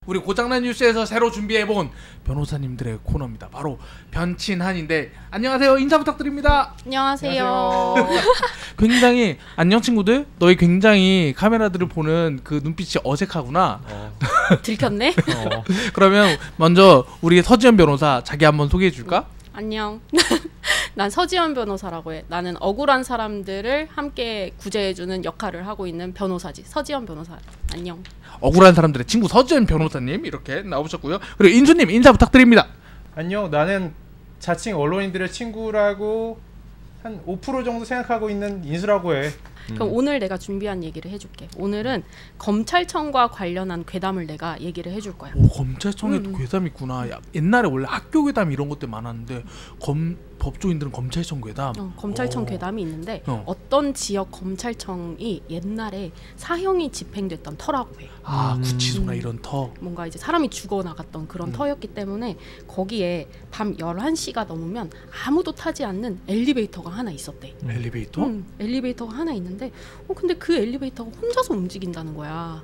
우리 고장난 뉴스에서 새로 준비해본 변호사님들의 코너입니다. 바로 변친한인데, 안녕하세요. 인사 부탁드립니다. 안녕하세요. 굉장히 안녕 친구들. 너희 굉장히 카메라들을 보는 그 눈빛이 어색하구나. 들켰네. 그러면 먼저 우리 서지연 변호사 자기 한번 소개해 줄까? 안녕. 난 서지연 변호사라고 해. 나는 억울한 사람들을 함께 구제해주는 역할을 하고 있는 변호사지. 서지연 변호사. 안녕. 억울한 사람들의 친구 서지연 변호사님 이렇게 나오셨고요. 그리고 인수님 인사 부탁드립니다. 안녕. 나는 자칭 언론인들의 친구라고 한 5% 정도 생각하고 있는 인수라고 해. 그럼 오늘 내가 준비한 얘기를 해줄게. 오늘은 검찰청과 관련한 괴담을 내가 얘기를 해줄 거야. 오, 검찰청에도 괴담 있구나. 옛날에 원래 학교 괴담 이런 것들 많았는데 법조인들은 검찰청 괴담. 검찰청 괴담이 있는데 어떤 지역 검찰청이 옛날에 사형이 집행됐던 터라고 해. 아, 구치소나 이런 터. 뭔가 이제 사람이 죽어나갔던 그런 터였기 때문에 거기에 밤 11시가 넘으면 아무도 타지 않는 엘리베이터가 하나 있었대. 엘리베이터? 엘리베이터가 하나 있는데 근데 그 엘리베이터가 혼자서 움직인다는 거야.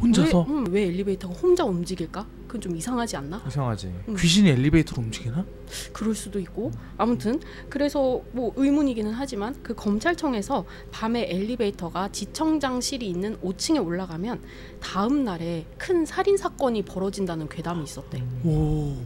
혼자서? 왜 엘리베이터가 혼자 움직일까? 그건 좀 이상하지 않나? 이상하지. 귀신이 엘리베이터로 움직이나? 그럴 수도 있고. 아무튼 그래서 뭐 의문이기는 하지만 그 검찰청에서 밤에 엘리베이터가 지청장실이 있는 5층에 올라가면 다음 날에 큰 살인 사건이 벌어진다는 괴담이 있었대. 오,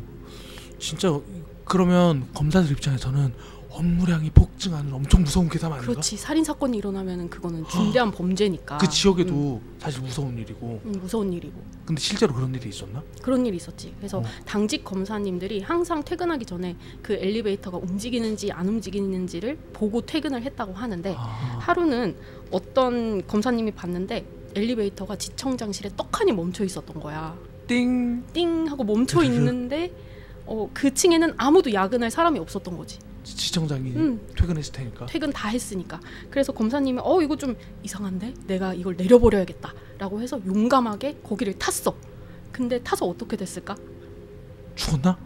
진짜. 그러면 검사들 입장에서는 업무량이 폭증하는 엄청 무서운 괴담 아닌가? 그렇지. 살인 사건이 일어나면 그거는 중대한 범죄니까. 그 지역에도 사실 무서운 일이고. 무서운 일이고. 근데 실제로 그런 일이 있었나? 그런 일이 있었지. 그래서 당직 검사님들이 항상 퇴근하기 전에 그 엘리베이터가 움직이는지 안 움직이는지를 보고 퇴근을 했다고 하는데 하루는 어떤 검사님이 봤는데 엘리베이터가 지청장실에 떡하니 멈춰 있었던 거야. 띵! 띵 하고 멈춰 있는데 그 층에는 아무도 야근할 사람이 없었던 거지. 지청장이 퇴근했을 테니까. 퇴근 다 했으니까. 그래서 검사님이 이거 좀 이상한데? 내가 이걸 내려버려야겠다 라고 해서 용감하게 거기를 탔어. 근데 타서 어떻게 됐을까? 죽었나?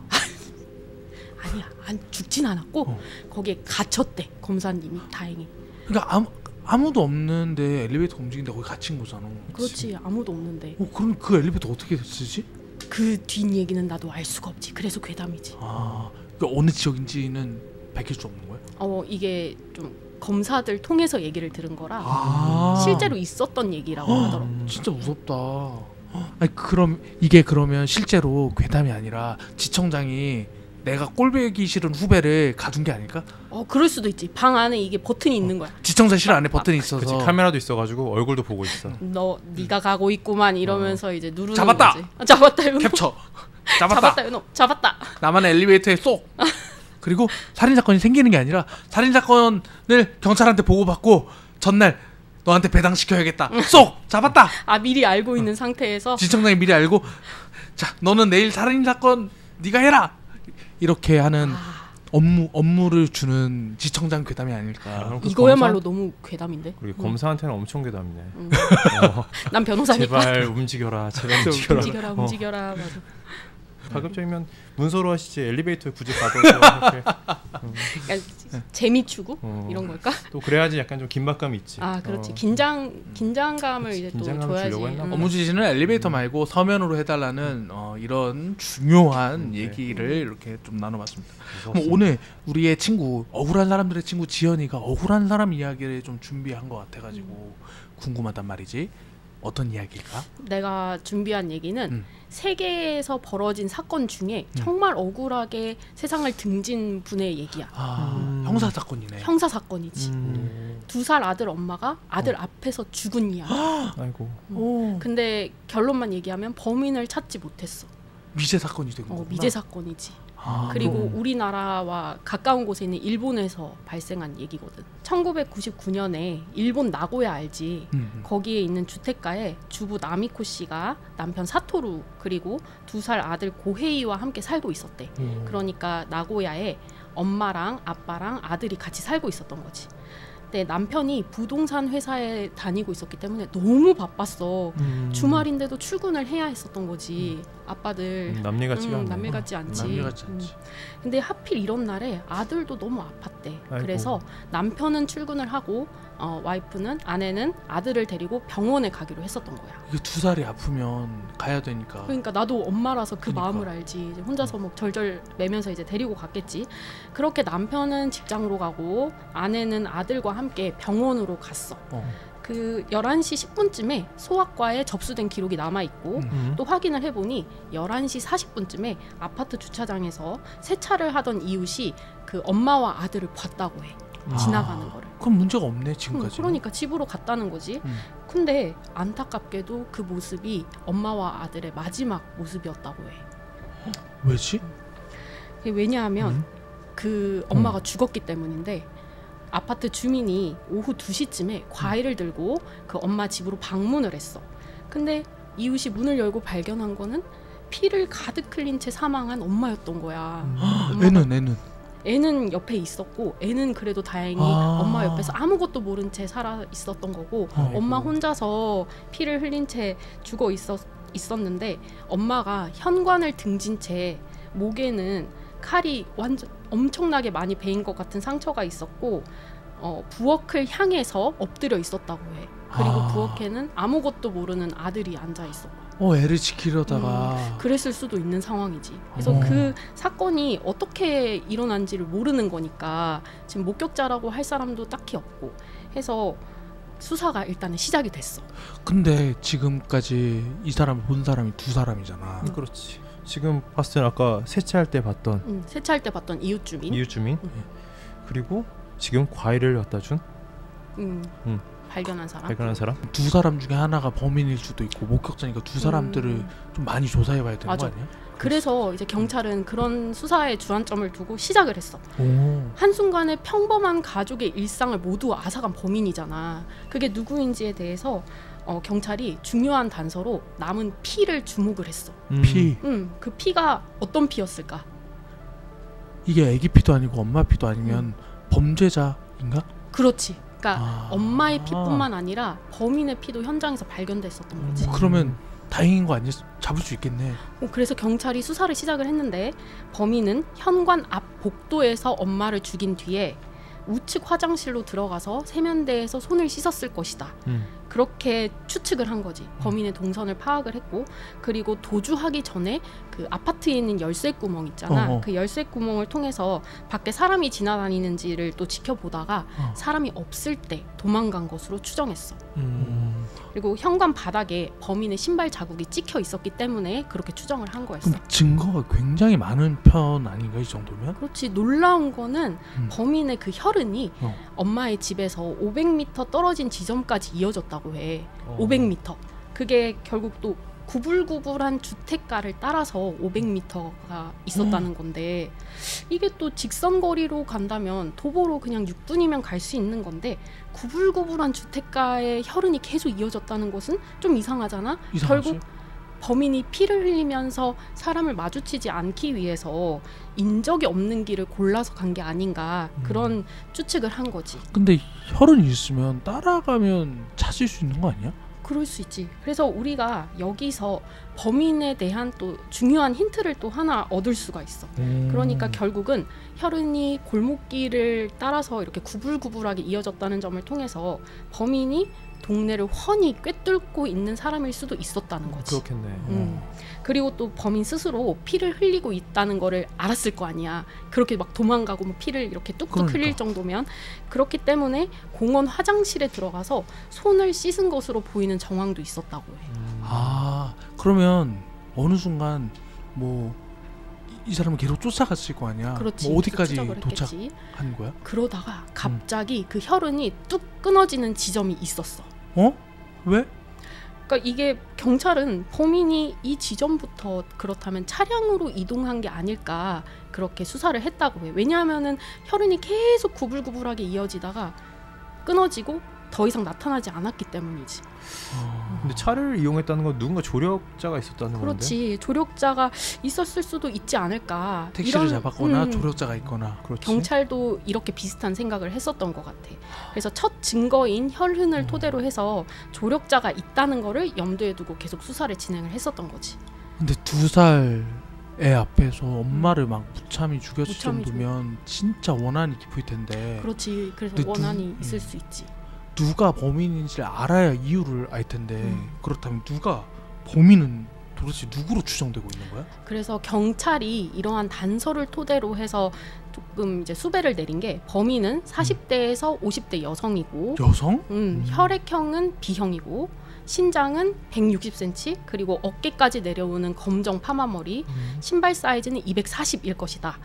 아니야. 죽진 않았고 거기에 갇혔대. 검사님이 다행히. 그러니까 아무도 없는데 엘리베이터 움직이는데 거기 갇힌 거잖아. 그렇지. 아무도 없는데. 그럼 그 엘리베이터 어떻게 쓰지? 그 뒷얘기는 나도 알 수가 없지. 그래서 괴담이지. 그러니까 어느 지역인지는 밝힐 수 없는 거야? 이게 좀 검사들 통해서 얘기를 들은 거라 실제로 있었던 얘기라고 하더라고. 진짜 무섭다. 아니 그러면 실제로 괴담이 아니라 지청장이 내가 꼴보기 싫은 후배를 가둔 게 아닐까? 그럴 수도 있지. 방 안에 이게 버튼이 있는 거야. 지청장실 안에 버튼이 있어서. 그치, 카메라도 있어가지고 얼굴도 보고 있어. 네가 가고 있구만 이러면서 이제 누르는 잡았다! 거지. 잡았다 이놈. 캡처. 잡았다 이놈. 잡았다. 나만의 엘리베이터에 쏙. 그리고 살인사건이 생기는 게 아니라 살인사건을 경찰한테 보고받고 전날 너한테 배당시켜야겠다. 쏙! 잡았다! 미리 알고 있는 상태에서 지청장이 미리 알고 자 너는 내일 살인사건 네가 해라! 이렇게 하는 업무를 주는 지청장 괴담이 아닐까. 이거야말로 너무 괴담인데. 그리고 검사한테는 엄청 괴담이네. 난 변호사니까. 제발 움직여라. 제발 움직여라. 움직여라. 맞아. 가급적이면 문서로 하시지 엘리베이터에 굳이 가둬서 이렇게. 재미 추구 이런 걸까? 또 그래야지 약간 좀 긴박감이 있지. 그렇지. 긴장감을 이제 또 줘야지. 업무 지시는 엘리베이터 말고 서면으로 해달라는 이런 중요한 얘기를 이렇게 좀 나눠봤습니다. 그럼 오늘 우리의 친구 억울한 사람들의 친구 지연이가 억울한 사람 이야기를 좀 준비한 것 같아가지고 궁금하단 말이지. 어떤 이야기일까? 내가 준비한 얘기는 세계에서 벌어진 사건 중에 정말 억울하게 세상을 등진 분의 얘기야. 형사 사건이네. 형사 사건이지. 2살 아들 엄마가 아들 앞에서 죽은 이야기. 아이고. 근데 결론만 얘기하면 범인을 찾지 못했어. 미제 사건이 된 거구나. 미제 사건이지. 그리고 우리나라와 가까운 곳에 있는 일본에서 발생한 얘기거든. 1999년에 일본 나고야 알지? 거기에 있는 주택가에 주부 나미코 씨가 남편 사토루 그리고 2살 아들 고헤이와 함께 살고 있었대. 그러니까 나고야에 엄마랑 아빠랑 아들이 같이 살고 있었던 거지. 그때 남편이 부동산 회사에 다니고 있었기 때문에 너무 바빴어. 주말인데도 출근을 해야 했었던 거지. 아빠들 남일 같지가 않네. 남일 같지 않지. 남일 같지 않지. 근데 하필 이런 날에 아들도 너무 아팠대. 아이고. 그래서 남편은 출근을 하고 와이프는 아내는 아들을 데리고 병원에 가기로 했었던 거야. 이게 2살이 아프면 가야 되니까. 그러니까 나도 엄마라서 그 그러니까. 마음을 알지. 이제 혼자서 뭐 절절 매면서 이제 데리고 갔겠지. 그렇게 남편은 직장으로 가고 아내는 아들과 함께 병원으로 갔어. 그 11시 10분쯤에 소아과에 접수된 기록이 남아있고 또 확인을 해보니 11시 40분쯤에 아파트 주차장에서 세차를 하던 이웃이 그 엄마와 아들을 봤다고 해. 지나가는 거를. 그럼 문제가 없네 지금까지. 그러니까 집으로 갔다는 거지. 근데 안타깝게도 그 모습이 엄마와 아들의 마지막 모습이었다고 해. 왜지? 왜냐하면 그 엄마가 죽었기 때문인데 아파트 주민이 오후 2시쯤에 과일을 들고 그 엄마 집으로 방문을 했어. 근데 이웃이 문을 열고 발견한 거는 피를 가득 흘린 채 사망한 엄마였던 거야. 애는 옆에 있었고 애는 그래도 다행히 엄마 옆에서 아무것도 모른 채 살아 있었던 거고 엄마 혼자서 피를 흘린 채 죽어 있었는데 엄마가 현관을 등진 채 목에는 칼이 완전 엄청나게 많이 베인 것 같은 상처가 있었고 부엌을 향해서 엎드려 있었다고 해. 그리고 부엌에는 아무것도 모르는 아들이 앉아 있었고. 애를 지키려다가 그랬을 수도 있는 상황이지. 그래서 그 사건이 어떻게 일어난지를 모르는 거니까 지금 목격자라고 할 사람도 딱히 없고 해서 수사가 일단은 시작이 됐어. 근데 지금까지 이 사람을 본 사람이 2사람이잖아. 그렇지. 지금 봤을 때는 아까 세차할 때 봤던 세차할 때 봤던 이웃 주민 그리고 지금 과일을 갖다 준 발견한 사람. 2사람 중에 하나가 범인일 수도 있고 목격자니까 2사람들을 좀 많이 조사해봐야 되는 거 아니야? 그래서 이제 경찰은 그런 수사에 주안점을 두고 시작을 했어. 한순간에 평범한 가족의 일상을 모두 앗아간 범인이잖아. 그게 누구인지에 대해서 경찰이 중요한 단서로 남은 피를 주목을 했어. 피? 그 피가 어떤 피였을까? 이게 애기 피도 아니고 엄마 피도 아니면 범죄자인가? 그렇지. 그러니까 엄마의 피뿐만 아니라 범인의 피도 현장에서 발견됐었던 거지. 그러면 다행인 거 아니야? 잡을 수 있겠네. 그래서 경찰이 수사를 시작을 했는데 범인은 현관 앞 복도에서 엄마를 죽인 뒤에 우측 화장실로 들어가서 세면대에서 손을 씻었을 것이다. 그렇게 추측을 한 거지. 범인의 동선을 파악을 했고 그리고 도주하기 전에 그 아파트에 있는 열쇠 구멍 있잖아. 그 열쇠 구멍을 통해서 밖에 사람이 지나다니는지를 또 지켜보다가 사람이 없을 때 도망간 것으로 추정했어. 그리고 현관 바닥에 범인의 신발 자국이 찍혀 있었기 때문에 그렇게 추정을 한 거였어. 그럼 증거가 굉장히 많은 편 아닌가 이 정도면? 그렇지. 놀라운 거는 범인의 그 혈흔이 엄마의 집에서 500m 떨어진 지점까지 이어졌다고 해. 500m. 그게 결국 또 구불구불한 주택가를 따라서 500m가 있었다는 건데 이게 또 직선거리로 간다면 도보로 그냥 6분이면 갈 수 있는 건데 구불구불한 주택가의 혈흔이 계속 이어졌다는 것은 좀 이상하잖아. 이상하지? 결국 범인이 피를 흘리면서 사람을 마주치지 않기 위해서 인적이 없는 길을 골라서 간 게 아닌가 그런 추측을 한 거지. 근데 혈흔이 있으면 따라가면 찾을 수 있는 거 아니야? 그럴 수 있지. 그래서 우리가 여기서 범인에 대한 또 중요한 힌트를 또 하나 얻을 수가 있어. 그러니까 결국은 혈흔이 골목길을 따라서 이렇게 구불구불하게 이어졌다는 점을 통해서 범인이 동네를 훤히 꿰뚫고 있는 사람일 수도 있었다는 거지. 그렇겠네. 그리고 또 범인 스스로 피를 흘리고 있다는 거를 알았을 거 아니야. 그렇게 막 도망가고 뭐 피를 이렇게 뚝뚝 흘릴 정도면. 그렇기 때문에 공원 화장실에 들어가서 손을 씻은 것으로 보이는 정황도 있었다고 해. 그러면 어느 순간 뭐 이 사람은 계속 쫓아갔을 거 아니야. 그렇지. 뭐 어디까지 도착한 거야? 그러다가 갑자기 그 혈흔이 뚝 끊어지는 지점이 있었어. 왜? 그러니까 이게 경찰은 범인이 이 지점부터 그렇다면 차량으로 이동한 게 아닐까 그렇게 수사를 했다고 해. 왜냐하면은 혈흔이 계속 구불구불하게 이어지다가 끊어지고 더 이상 나타나지 않았기 때문이지. 근데 차를 이용했다는 건 누군가 조력자가 있었다는 건데. 그렇지. 조력자가 있었을 수도 있지 않을까. 택시를 잡았거나 조력자가 있거나. 그렇지. 경찰도 이렇게 비슷한 생각을 했었던 것 같아. 그래서 첫 증거인 혈흔을 토대로 해서 조력자가 있다는 거를 염두에 두고 계속 수사를 진행을 했었던 거지. 근데 2살 애 앞에서 엄마를 막 무참히 죽였을 정도면 진짜 원한이 깊을 텐데. 그렇지. 그래서 근데 원한이 있을 수 있지. 누가 범인인지를 알아야 이유를 알 텐데 그렇다면 누가 범인은 도대체 누구로 추정되고 있는 거야? 그래서 경찰이 이러한 단서를 토대로 해서 조금 이제 수배를 내린 게 범인은 40대에서 50대 여성이고 여성? 혈액형은 B형이고 신장은 160cm 그리고 어깨까지 내려오는 검정 파마머리 신발 사이즈는 240일 것이다.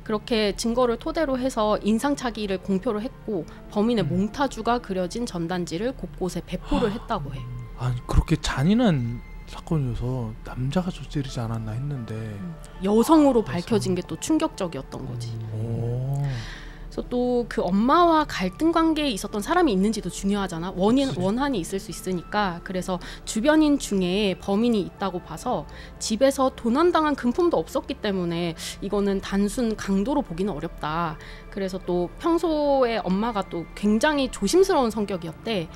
그렇게 증거를 토대로 해서 인상착의를 공표를 했고 범인의 몽타주가 그려진 전단지를 곳곳에 배포를 했다고 해. 아니 그렇게 잔인한 사건이어서 남자가 저지르지 않았나 했는데 여성으로 밝혀진 게 또 충격적이었던 거지. 그래서 또 그 엄마와 갈등 관계에 있었던 사람이 있는지도 중요하잖아. 원한이 있을 수 있으니까. 그래서 주변인 중에 범인이 있다고 봐서 집에서 도난당한 금품도 없었기 때문에 이거는 단순 강도로 보기는 어렵다. 그래서 또 평소에 엄마가 또 굉장히 조심스러운 성격이었대.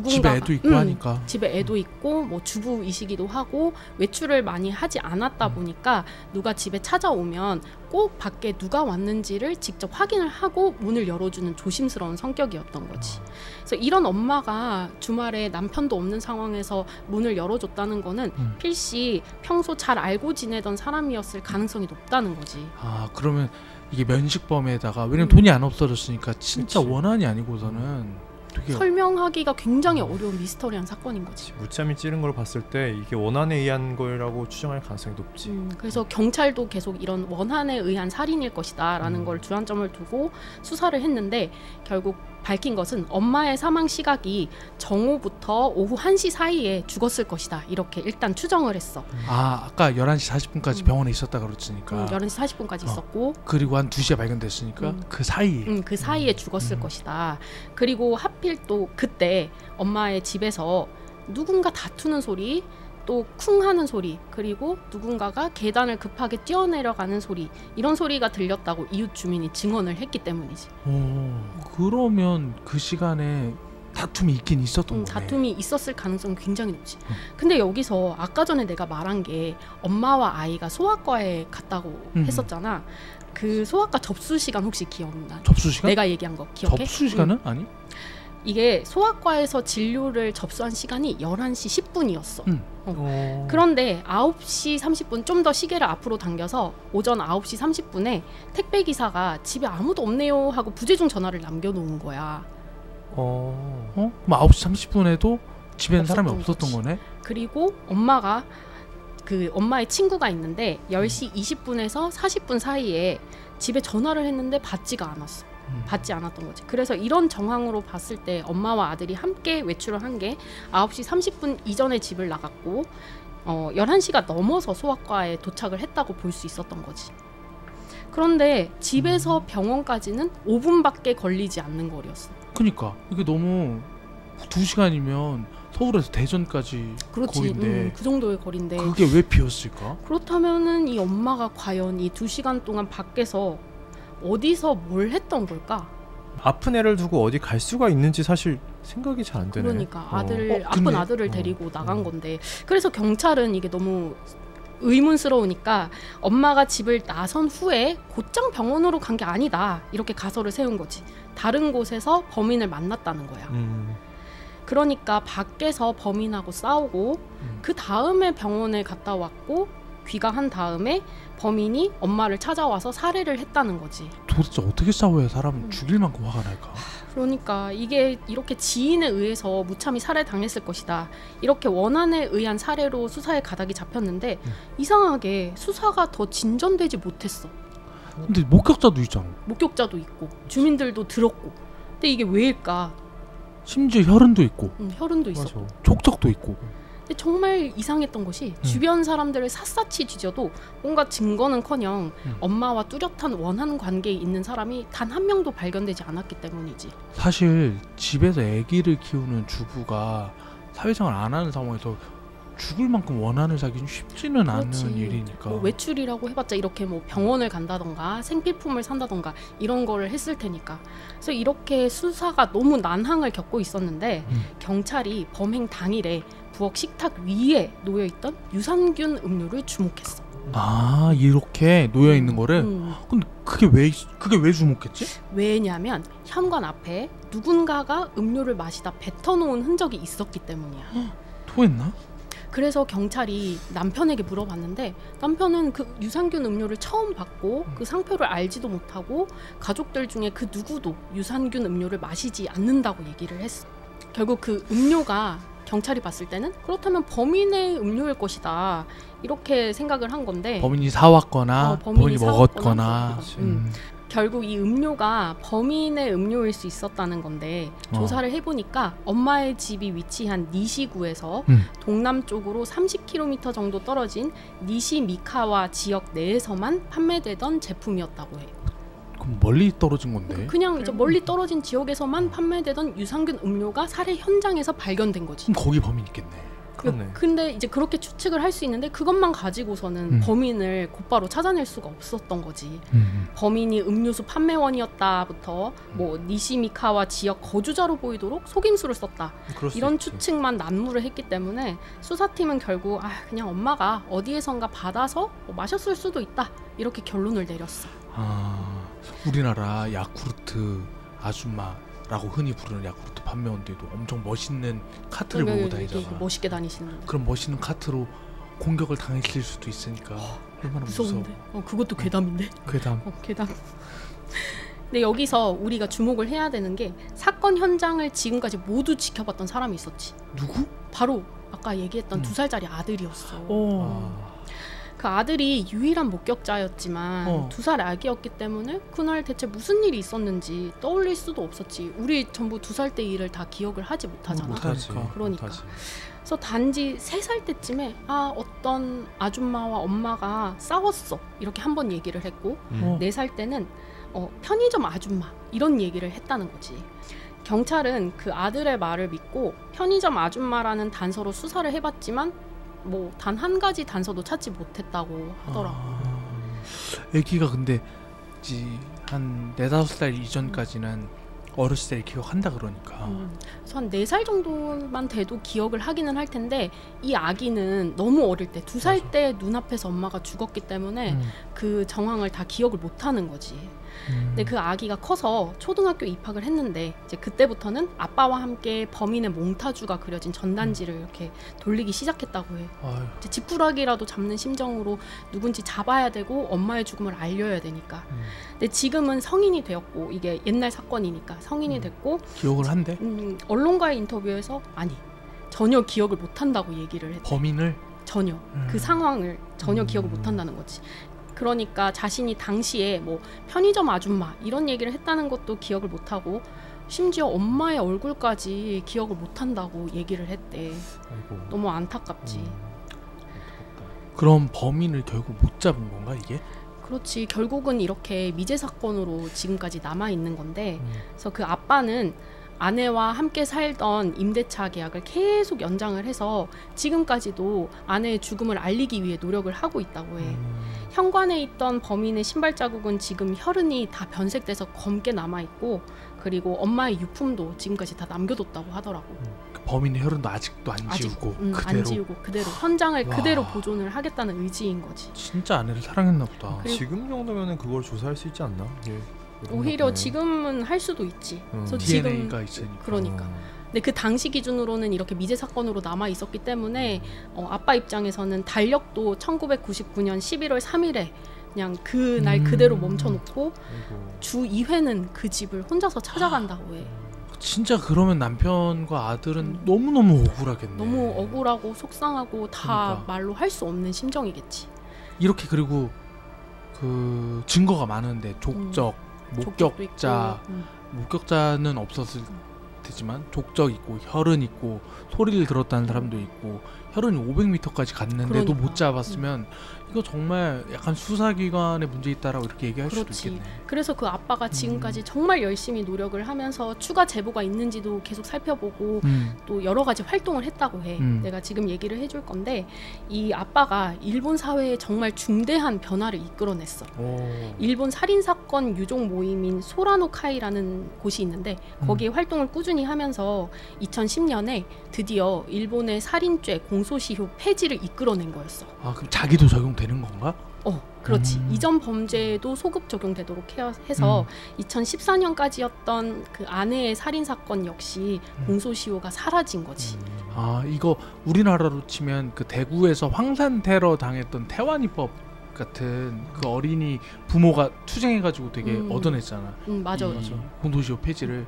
집에 애도 있고 하니까. 집에 애도 있고 뭐 주부이시기도 하고 외출을 많이 하지 않았다 보니까 누가 집에 찾아오면 꼭 밖에 누가 왔는지를 직접 확인을 하고 문을 열어주는 조심스러운 성격이었던 거지. 그래서 이런 엄마가 주말에 남편도 없는 상황에서 문을 열어줬다는 거는 필시 평소 잘 알고 지내던 사람이었을 가능성이 높다는 거지. 아 그러면 이게 면식범에다가 왜냐면 돈이 안 없어졌으니까 진짜 그치. 원한이 아니고서는 되게 설명하기가 굉장히 어려운 미스터리한 사건인 거지. 무참히 찌른 걸 봤을 때 이게 원한에 의한 거라고 추정할 가능성이 높지. 그래서 경찰도 계속 이런 원한에 의한 살인일 것이다 라는 걸 주안점을 두고 수사를 했는데 결국 밝힌 것은 엄마의 사망 시각이 정오부터 오후 1시 사이에 죽었을 것이다 이렇게 일단 추정을 했어. 아 아까 11시 40분까지 병원에 있었다 그랬으니까 11시 40분까지 있었고 그리고 한 2시에 발견됐으니까 그 사이에 그 사이에 죽었을 것이다. 그리고 하필 또 그때 엄마의 집에서 누군가 다투는 소리 또 쿵 하는 소리 그리고 누군가가 계단을 급하게 뛰어내려가는 소리 이런 소리가 들렸다고 이웃 주민이 증언을 했기 때문이지. 그러면 그 시간에 다툼이 있긴 있었던 거네. 다툼이 있었을 가능성이 굉장히 높지. 근데 여기서 아까 전에 내가 말한 게 엄마와 아이가 소아과에 갔다고 했었잖아. 그 소아과 접수 시간 혹시 기억나? 접수 시간? 내가 얘기한 거 기억해? 접수 시간은? 아니? 이게 소아과에서 진료를 접수한 시간이 11시 10분이었어. 그런데 9시 30분 좀 더 시계를 앞으로 당겨서 오전 9시 30분에 택배기사가 집에 아무도 없네요 하고 부재중 전화를 남겨놓은 거야. 그럼 9시 30분에도 집에는 사람이 없었던 거네? 그리고 엄마가 그 엄마의 친구가 있는데 10시 20분에서 40분 사이에 집에 전화를 했는데 받지가 않았어. 받지 않았던 거지. 그래서 이런 정황으로 봤을 때 엄마와 아들이 함께 외출을 한 게 9시 30분 이전에 집을 나갔고 11시가 넘어서 소아과에 도착을 했다고 볼 수 있었던 거지. 그런데 집에서 병원까지는 5분밖에 걸리지 않는 거리였어. 그러니까 이게 너무 2시간이면 서울에서 대전까지 거리인데 그 정도의 거리인데 그게 왜 비었을까? 그렇다면은 이 엄마가 과연 이 2시간 동안 밖에서 어디서 뭘 했던 걸까? 아픈 애를 두고 어디 갈 수가 있는지 사실 생각이 잘 안 되네. 그러니까 아픈 아들을 데리고 나간 건데 그래서 경찰은 이게 너무 의문스러우니까 엄마가 집을 나선 후에 곧장 병원으로 간 게 아니다 이렇게 가설을 세운 거지. 다른 곳에서 범인을 만났다는 거야. 그러니까 밖에서 범인하고 싸우고 그 다음에 병원에 갔다 왔고 귀가한 다음에 범인이 엄마를 찾아와서 살해를 했다는 거지. 도대체 어떻게 싸워야 사람을 죽일 만큼 화가 날까? 그러니까 이게 이렇게 지인에 의해서 무참히 살해당했을 것이다. 이렇게 원한에 의한 살해로 수사에 가닥이 잡혔는데 이상하게 수사가 더 진전되지 못했어. 근데 목격자도 있잖아. 목격자도 있고 주민들도 들었고. 근데 이게 왜일까? 심지어 혈흔도 있고 혈흔도 있었고 족적도 있고. 근데 정말 이상했던 것이 주변 사람들을 샅샅이 뒤져도 뭔가 증거는커녕 엄마와 뚜렷한 원한 관계에 있는 사람이 단 한 명도 발견되지 않았기 때문이지. 사실 집에서 아기를 키우는 주부가 사회생활 안 하는 상황에서 죽을 만큼 원한을 사기는 쉽지는 그렇지. 않은 일이니까. 뭐 외출이라고 해봤자 이렇게 뭐 병원을 간다던가 생필품을 산다던가 이런 거를 했을 테니까. 그래서 이렇게 수사가 너무 난항을 겪고 있었는데 경찰이 범행 당일에 부엌 식탁 위에 놓여있던 유산균 음료를 주목했어. 아, 이렇게 놓여 있는 거를. 근데 그게 왜 주목했지? 왜냐면 현관 앞에 누군가가 음료를 마시다 뱉어놓은 흔적이 있었기 때문이야. 토했나? 그래서 경찰이 남편에게 물어봤는데 남편은 그 유산균 음료를 처음 봤고 그 상표를 알지도 못하고 가족들 중에 그 누구도 유산균 음료를 마시지 않는다고 얘기를 했어. 결국 그 음료가 경찰이 봤을 때는 그렇다면 범인의 음료일 것이다 이렇게 생각을 한 건데 범인이 사왔거나 범인이 먹었거나. 결국 이 음료가 범인의 음료일 수 있었다는 건데 조사를 해보니까 엄마의 집이 위치한 니시구에서 동남쪽으로 30km 정도 떨어진 니시미카와 지역 내에서만 판매되던 제품이었다고 해. 그럼 멀리 떨어진 건데? 그냥 이제 멀리 떨어진 지역에서만 판매되던 유산균 음료가 살해 현장에서 발견된 거지. 그럼 거기 범인 있겠네. 그렇네. 근데 이제 그렇게 추측을 할 수 있는데 그것만 가지고서는 범인을 곧바로 찾아낼 수가 없었던 거지. 범인이 음료수 판매원이었다부터 뭐 니시미카와 지역 거주자로 보이도록 속임수를 썼다. 이런 추측만 난무를 했기 때문에 수사팀은 결국 그냥 엄마가 어디에선가 받아서 뭐 마셨을 수도 있다 이렇게 결론을 내렸어. 우리나라 야쿠르트 아줌마라고 흔히 부르는 야쿠르트 판매원들도 엄청 멋있는 카트를 몰고 다니잖아. 멋있게 다니시는 분들. 그럼 멋있는 카트로 공격을 당했을 수도 있으니까 얼마나 무서운데. 그것도 괴담인데. 괴담. 괴담. 근데 여기서 우리가 주목을 해야 되는 게 사건 현장을 지금까지 모두 지켜봤던 사람이 있었지. 누구? 바로 아까 얘기했던 2살짜리 아들이었어. 그 아들이 유일한 목격자였지만 2살 아기였기 때문에 그날 대체 무슨 일이 있었는지 떠올릴 수도 없었지. 우리 전부 2살 때 일을 다 기억을 하지 못하잖아. 그러니까. 그래서 단지 3살 때쯤에 어떤 아줌마와 엄마가 싸웠어 이렇게 한번 얘기를 했고 4살 때는 편의점 아줌마 이런 얘기를 했다는 거지. 경찰은 그 아들의 말을 믿고 편의점 아줌마라는 단서로 수사를 해봤지만 뭐 단 한 가지 단서도 찾지 못했다고 하더라고. 애기가 근데 한 4-5살 이전까지는 어렸을 때 기억한다 그러니까. 그래서 한 4살 정도만 돼도 기억을 하기는 할 텐데 이 아기는 너무 어릴 때 2살 때 눈앞에서 엄마가 죽었기 때문에 그 정황을 다 기억을 못하는 거지. 근데 그 아기가 커서 초등학교 입학을 했는데 이제 그때부터는 아빠와 함께 범인의 몽타주가 그려진 전단지를 이렇게 돌리기 시작했다고 해. 이제 지푸라기라도 잡는 심정으로 누군지 잡아야 되고 엄마의 죽음을 알려야 되니까. 근데 지금은 성인이 되었고 이게 옛날 사건이니까 성인이 됐고 기억을 한대? 언론과의 인터뷰에서 전혀 기억을 못한다고 얘기를 했대. 범인을? 전혀. 그 상황을 전혀 기억을 못한다는 거지. 그러니까 자신이 당시에 뭐 편의점 아줌마 이런 얘기를 했다는 것도 기억을 못하고 심지어 엄마의 얼굴까지 기억을 못한다고 얘기를 했대. 아이고. 너무 안타깝지. 그럼 범인을 결국 못 잡은 건가 이게? 그렇지. 결국은 이렇게 미제 사건으로 지금까지 남아있는 건데 그래서 그 아빠는 아내와 함께 살던 임대차 계약을 계속 연장을 해서 지금까지도 아내의 죽음을 알리기 위해 노력을 하고 있다고 해. 현관에 있던 범인의 신발 자국은 지금 혈흔이 다 변색돼서 검게 남아있고 그리고 엄마의 유품도 지금까지 다 남겨뒀다고 하더라고. 그 범인의 혈흔도 아직도 안 지우고 그대로? 안 지우고 그대로 현장을 그대로 보존을 하겠다는 의지인 거지. 진짜 아내를 사랑했나 보다. 지금 정도면은 그걸 조사할 수 있지 않나? 오히려 지금은 할 수도 있지. 그래서 DNA가 있으니까. 그러니까. 근데 그 당시 기준으로는 이렇게 미제 사건으로 남아 있었기 때문에 아빠 입장에서는 달력도 1999년 11월 3일에 그냥 그날 그대로 멈춰놓고 주 2회는 그 집을 혼자서 찾아간다고 해. 진짜 그러면 남편과 아들은 너무너무 억울하겠네. 너무 억울하고 속상하고 다 그러니까. 말로 할 수 없는 심정이겠지. 이렇게 그리고 그 증거가 많은데 족적, 목격자는 없었을 테지만 족적 있고 혈흔 있고 소리를 들었다는 사람도 있고 혈흔이 500m까지 갔는데도 그러니까. 못 잡았으면 이거 정말 약간 수사기관에 문제 있다라고 이렇게 얘기할 수도 그렇지. 있겠네. 그래서 그 아빠가 지금까지 정말 열심히 노력을 하면서 추가 제보가 있는지도 계속 살펴보고 또 여러 가지 활동을 했다고 해. 내가 지금 얘기를 해줄 건데 이 아빠가 일본 사회에 정말 중대한 변화를 이끌어냈어. 일본 살인사건 유족 모임인 소라노카이라는 곳이 있는데 거기에 활동을 꾸준히 하면서 2010년에 드디어 일본의 살인죄 공소시효 폐지를 이끌어낸 거였어. 아 그럼 자기도 적용되는 건가? 그렇지. 이전 범죄도 소급 적용되도록 해서 2014년까지였던 그 아내의 살인 사건 역시 공소시효가 사라진 거지. 아 이거 우리나라로 치면 그 대구에서 황산 테러 당했던 태완이법 같은 그 어린이 부모가 투쟁해가지고 되게 얻어냈잖아. 맞아. 공소시효 폐지를.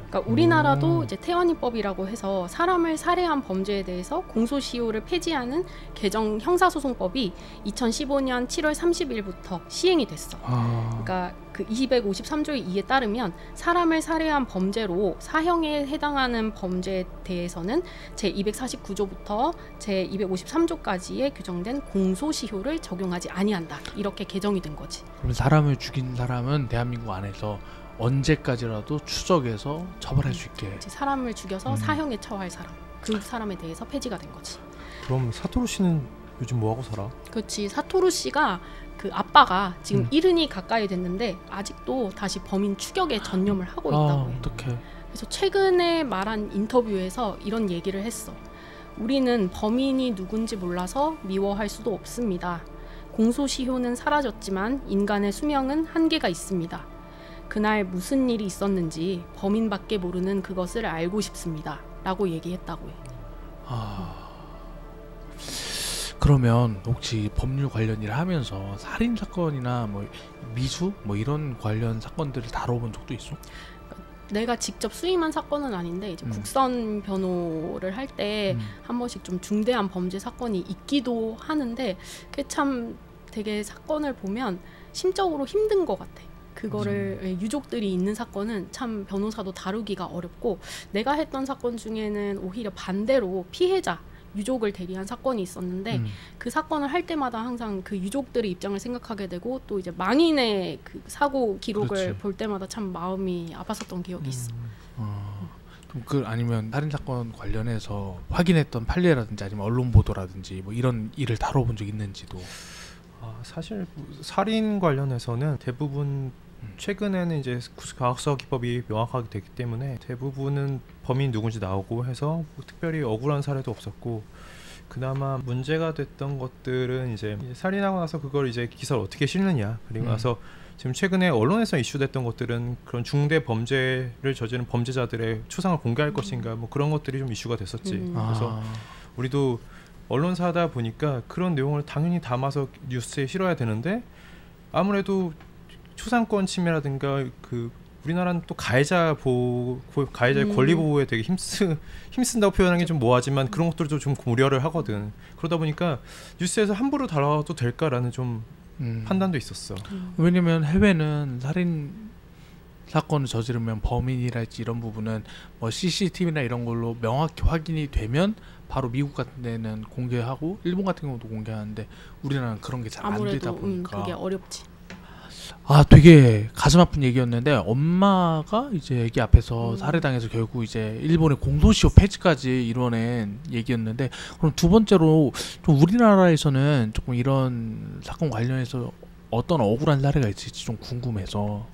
그러니까 우리나라도 이제 태완이법이라고 해서 사람을 살해한 범죄에 대해서 공소시효를 폐지하는 개정 형사소송법이 2015년 7월 30일부터 시행이 됐어. 그러니까 그 253조의 2에 따르면 사람을 살해한 범죄로 사형에 해당하는 범죄에 대해서는 제 249조부터 제 253조까지에 규정된 공소시효를 적용하지 아니한다. 이렇게 개정이 된 거지. 그럼 사람을 죽인 사람은 대한민국 안에서 언제까지라도 추적해서 처벌할 수 있게. 그렇지. 사람을 죽여서 사형에 처할 사람, 그 사람에 대해서 폐지가 된 거지. 그럼 사토루 씨는 요즘 뭐 하고 살아? 그렇지. 사토루 씨가 그 아빠가 지금 70이 가까이 됐는데 아직도 다시 범인 추격에 전념을 하고 있다고 해. 어떡해. 그래서 최근에 말한 인터뷰에서 이런 얘기를 했어. 우리는 범인이 누군지 몰라서 미워할 수도 없습니다. 공소시효는 사라졌지만 인간의 수명은 한계가 있습니다. 그날 무슨 일이 있었는지 범인밖에 모르는 그것을 알고 싶습니다. 라고 얘기했다고 해. 그러면 혹시 법률 관련 일을 하면서 살인 사건이나 뭐 미수 뭐 이런 관련 사건들을 다뤄본 적도 있어? 내가 직접 수임한 사건은 아닌데 이제 국선 변호를 할 때 한 번씩 좀 중대한 범죄 사건이 있기도 하는데 그게 참 되게 사건을 보면 심적으로 힘든 것 같아. 그거를 유족들이 있는 사건은 참 변호사도 다루기가 어렵고 내가 했던 사건 중에는 오히려 반대로 피해자 유족을 대리한 사건이 있었는데 그 사건을 할 때마다 항상 그 유족들의 입장을 생각하게 되고 또 이제 망인의 그 사고 기록을 그렇지. 볼 때마다 참 마음이 아팠었던 기억이 있어. 그럼 그 아니면 살인 사건 관련해서 확인했던 판례라든지 아니면 언론 보도라든지 뭐 이런 일을 다뤄본 적 있는지도. 사실 살인 관련해서는 대부분 최근에는 이제 과학수사 기법이 명확하게 됐기 때문에 대부분은 범인 누군지 나오고 해서 뭐 특별히 억울한 사례도 없었고, 그나마 문제가 됐던 것들은 이제 살인하고 나서 그걸 이제 기사를 어떻게 실느냐, 그리고 나서 지금 최근에 언론에서 이슈됐던 것들은 그런 중대 범죄를 저지른 범죄자들의 초상을 공개할 것인가 뭐 그런 것들이 좀 이슈가 됐었지. 그래서 우리도 언론사다 보니까 그런 내용을 당연히 담아서 뉴스에 실어야 되는데 아무래도 초상권 침해라든가 그 우리나라는 또 가해자의 권리 보호에 되게 힘쓴다고 표현하는 게 좀 뭐하지만 그런 것들도 좀 고려를 하거든. 그러다 보니까 뉴스에서 함부로 다뤄도 될까라는 좀 판단도 있었어. 왜냐면 해외는 살인 사건을 저지르면 범인이랄지 이런 부분은 뭐 CCTV나 이런 걸로 명확히 확인이 되면 바로 미국 같은 데는 공개하고 일본 같은 경우도 공개하는데 우리나라는 그런 게 잘 안 되다 보니까 그게 어렵지. 되게 가슴 아픈 얘기였는데 엄마가 이제 애기 앞에서 살해당해서 결국 이제 일본의 공소시효 폐지까지 이뤄낸 얘기였는데, 그럼 두 번째로 좀 우리나라에서는 조금 이런 사건 관련해서 어떤 억울한 사례가 있을지 좀 궁금해서.